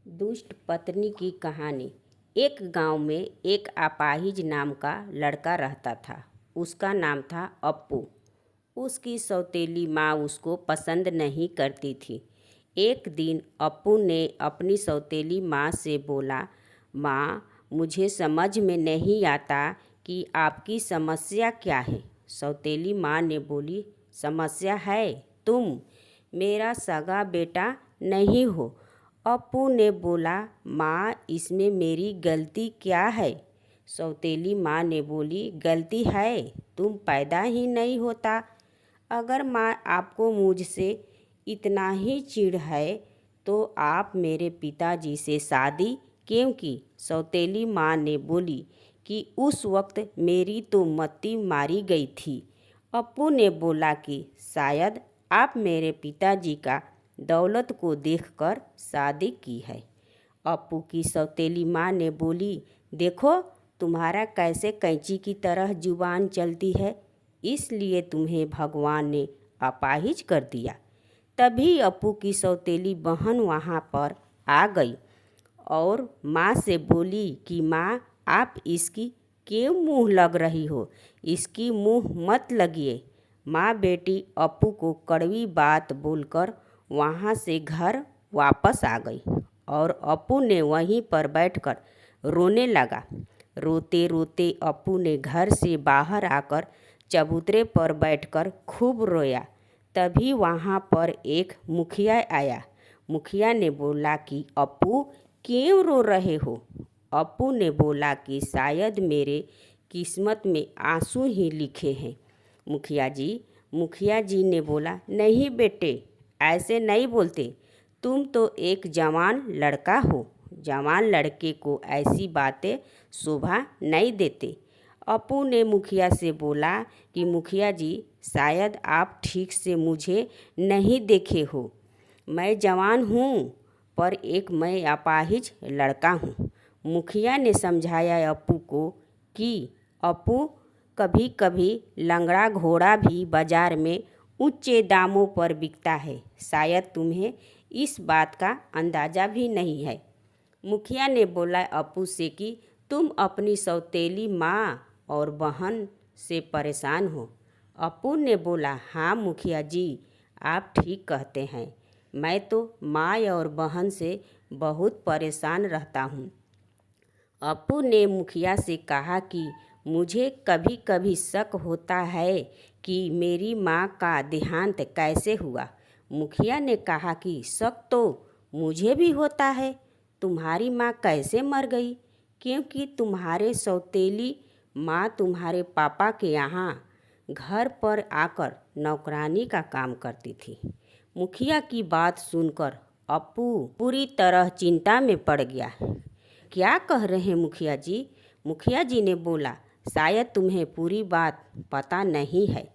दुष्ट पत्नी की कहानी। एक गांव में एक अपाहिज नाम का लड़का रहता था। उसका नाम था अप्पू। उसकी सौतेली माँ उसको पसंद नहीं करती थी। एक दिन अप्पू ने अपनी सौतेली माँ से बोला, माँ, मुझे समझ में नहीं आता कि आपकी समस्या क्या है। सौतेली माँ ने बोली, समस्या है तुम मेरा सगा बेटा नहीं हो। अप्पू ने बोला, माँ, इसमें मेरी गलती क्या है। सौतेली माँ ने बोली, गलती है, तुम पैदा ही नहीं होता। अगर माँ आपको मुझसे इतना ही चिढ़ है तो आप मेरे पिताजी से शादी क्यों की। सौतेली माँ ने बोली कि उस वक्त मेरी तो मत्ती मारी गई थी। अप्पू ने बोला कि शायद आप मेरे पिताजी का दौलत को देखकर शादी की है। अप्पू की सौतेली माँ ने बोली, देखो तुम्हारा कैसे कैंची की तरह जुबान चलती है, इसलिए तुम्हें भगवान ने अपाहिज कर दिया। तभी अप्पू की सौतेली बहन वहाँ पर आ गई और माँ से बोली कि माँ, आप इसकी क्यों मुँह लग रही हो, इसकी मुँह मत लगिए। माँ बेटी अप्पू को कड़वी बात बोलकर वहाँ से घर वापस आ गई और अप्पू ने वहीं पर बैठकर रोने लगा। रोते रोते अप्पू ने घर से बाहर आकर चबूतरे पर बैठकर खूब रोया। तभी वहाँ पर एक मुखिया आया। मुखिया ने बोला कि अप्पू क्यों रो रहे हो। अप्पू ने बोला कि शायद मेरे किस्मत में आंसू ही लिखे हैं। मुखिया जी ने बोला, नहीं बेटे, ऐसे नहीं बोलते, तुम तो एक जवान लड़का हो, जवान लड़के को ऐसी बातें शोभा नहीं देते। अप्पू ने मुखिया से बोला कि मुखिया जी, शायद आप ठीक से मुझे नहीं देखे हो, मैं जवान हूँ पर एक मैं अपाहिज लड़का हूँ। मुखिया ने समझाया अप्पू को कि अप्पू, कभी कभी लंगड़ा घोड़ा भी बाजार में ऊंचे दामों पर बिकता है, शायद तुम्हें इस बात का अंदाज़ा भी नहीं है। मुखिया ने बोला अप्पू से कि तुम अपनी सौतेली माँ और बहन से परेशान हो। अप्पू ने बोला, हाँ मुखिया जी, आप ठीक कहते हैं, मैं तो माँ और बहन से बहुत परेशान रहता हूँ। अप्पू ने मुखिया से कहा कि मुझे कभी कभी शक होता है कि मेरी माँ का देहांत कैसे हुआ। मुखिया ने कहा कि शक तो मुझे भी होता है, तुम्हारी माँ कैसे मर गई, क्योंकि तुम्हारे सौतेली माँ तुम्हारे पापा के यहाँ घर पर आकर नौकरानी का काम करती थी। मुखिया की बात सुनकर अप्पू पूरी तरह चिंता में पड़ गया। क्या कह रहे हैं मुखिया जी? मुखिया जी ने बोला, शायद तुम्हें पूरी बात पता नहीं है।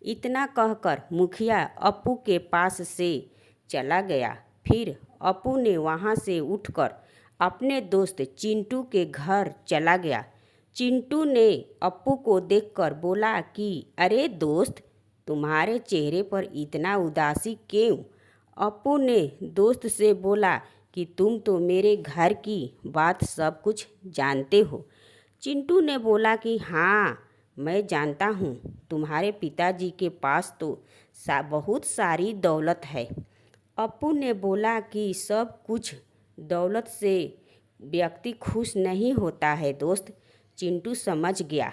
इतना कहकर मुखिया अप्पू के पास से चला गया। फिर अप्पू ने वहाँ से उठकर अपने दोस्त चिंटू के घर चला गया। चिंटू ने अप्पू को देखकर बोला कि अरे दोस्त, तुम्हारे चेहरे पर इतना उदासी क्यों? अप्पू ने दोस्त से बोला कि तुम तो मेरे घर की बात सब कुछ जानते हो। चिंटू ने बोला कि हाँ, मैं जानता हूँ, तुम्हारे पिताजी के पास तो बहुत सारी दौलत है। अप्पू ने बोला कि सब कुछ दौलत से व्यक्ति खुश नहीं होता है दोस्त। चिंटू समझ गया।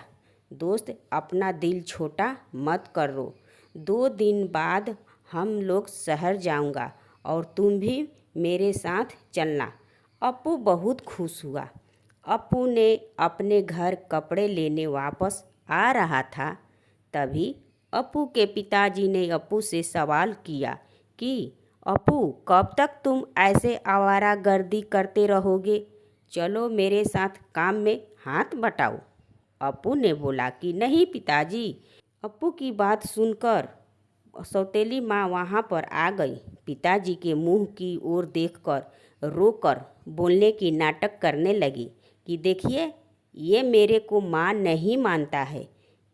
दोस्त, अपना दिल छोटा मत करो, 2 दिन बाद हम लोग शहर जाऊंगा और तुम भी मेरे साथ चलना। अप्पू बहुत खुश हुआ। अप्पू ने अपने घर कपड़े लेने वापस आ रहा था। तभी अप्पू के पिताजी ने अप्पू से सवाल किया कि अप्पू, कब तक तुम ऐसे आवारागर्दी करते रहोगे? चलो मेरे साथ काम में हाथ बटाओ। अप्पू ने बोला कि नहीं पिताजी। अप्पू की बात सुनकर सौतेली माँ वहाँ पर आ गई। पिताजी के मुंह की ओर देखकर रोकर बोलने की नाटक करने लगी कि देखिए, ये मेरे को माँ नहीं मानता है।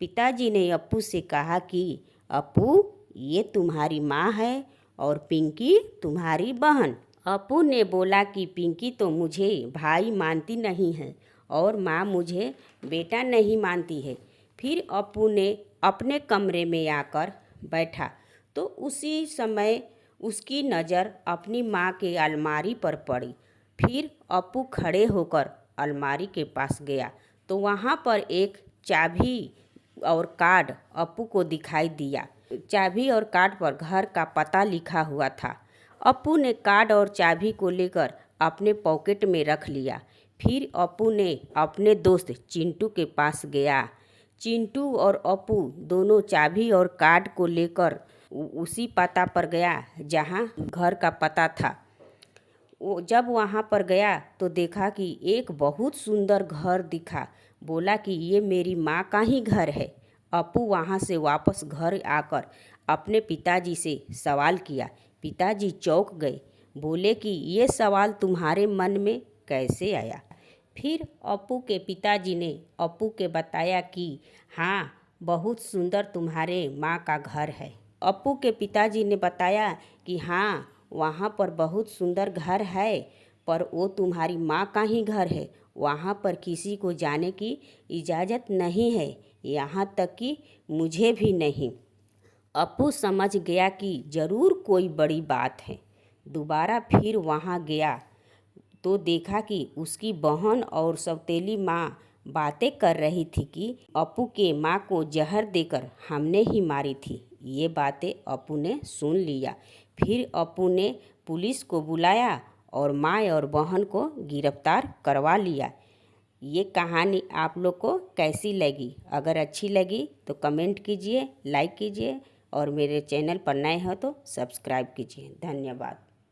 पिताजी ने अप्पू से कहा कि अप्पू, ये तुम्हारी माँ है और पिंकी तुम्हारी बहन। अपू ने बोला कि पिंकी तो मुझे भाई मानती नहीं है और माँ मुझे बेटा नहीं मानती है। फिर अपू ने अपने कमरे में आकर बैठा तो उसी समय उसकी नज़र अपनी माँ के अलमारी पर पड़ी। फिर अपू खड़े होकर अलमारी के पास गया तो वहाँ पर एक चाबी और कार्ड अपू को दिखाई दिया। चाबी और कार्ड पर घर का पता लिखा हुआ था। अपू ने कार्ड और चाबी को लेकर अपने पॉकेट में रख लिया। फिर अपू ने अपने दोस्त चिंटू के पास गया। चिंटू और अपू दोनों चाबी और कार्ड को लेकर उसी पता पर गया जहाँ घर का पता था। वो जब वहाँ पर गया तो देखा कि एक बहुत सुंदर घर दिखा। बोला कि ये मेरी माँ का ही घर है। अपू वहाँ से वापस घर आकर अपने पिताजी से सवाल किया। पिताजी चौंक गए। बोले कि ये सवाल तुम्हारे मन में कैसे आया? फिर अपू के पिताजी ने अपू के बताया कि हाँ, बहुत सुंदर तुम्हारे माँ का घर है। अपू के पिताजी ने बताया कि हाँ, वहाँ पर बहुत सुंदर घर है, पर वो तुम्हारी माँ का ही घर है। वहाँ पर किसी को जाने की इजाज़त नहीं है, यहाँ तक कि मुझे भी नहीं। अपू समझ गया कि ज़रूर कोई बड़ी बात है। दोबारा फिर वहाँ गया तो देखा कि उसकी बहन और सौतेली माँ बातें कर रही थी कि अपू के माँ को जहर देकर हमने ही मारी थी। ये बातें अपू ने सुन लिया। फिर अपू ने पुलिस को बुलाया और माँ और बहन को गिरफ्तार करवा लिया। ये कहानी आप लोग को कैसी लगी? अगर अच्छी लगी तो कमेंट कीजिए, लाइक कीजिए और मेरे चैनल पर नए हो तो सब्सक्राइब कीजिए। धन्यवाद।